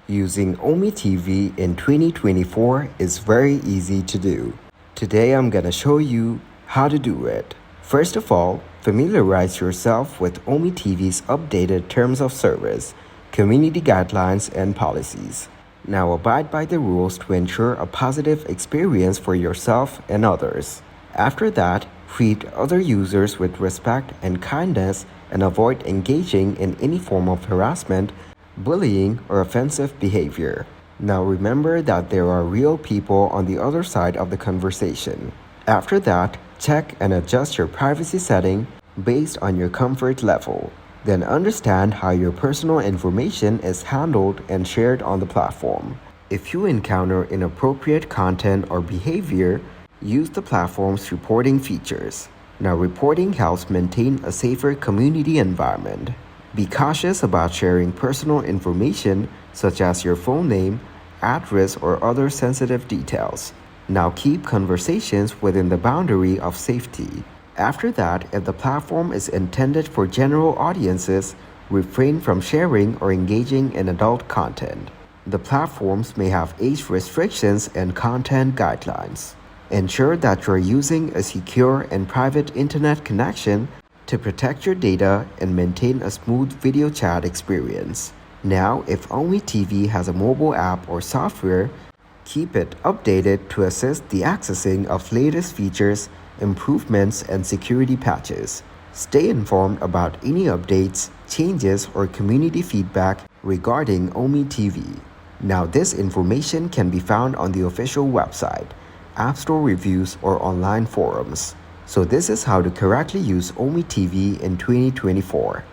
Using OmeTV in 2024 is very easy to do. Today I'm gonna show you how to do it. First of all, familiarize yourself with OmeTV's updated terms of service, community guidelines, and policies. Now abide by the rules to ensure a positive experience for yourself and others. After that, treat other users with respect and kindness and avoid engaging in any form of harassment, bullying, or offensive behavior. Now remember that there are real people on the other side of the conversation. After that, check and adjust your privacy setting based on your comfort level. Then understand how your personal information is handled and shared on the platform. If you encounter inappropriate content or behavior, use the platform's reporting features. Now, reporting helps maintain a safer community environment. Be cautious about sharing personal information such as your phone name, address, or other sensitive details. Now keep conversations within the boundary of safety. After that, if the platform is intended for general audiences, refrain from sharing or engaging in adult content. The platforms may have age restrictions and content guidelines. Ensure that you are using a secure and private internet connection to protect your data and maintain a smooth video chat experience. Now, if OmeTV has a mobile app or software, keep it updated to assist the accessing of latest features, improvements, and security patches. Stay informed about any updates, changes, or community feedback regarding OmeTV. Now, this information can be found on the official website, App Store reviews, or online forums. So this is how to correctly use OmeTV in 2024.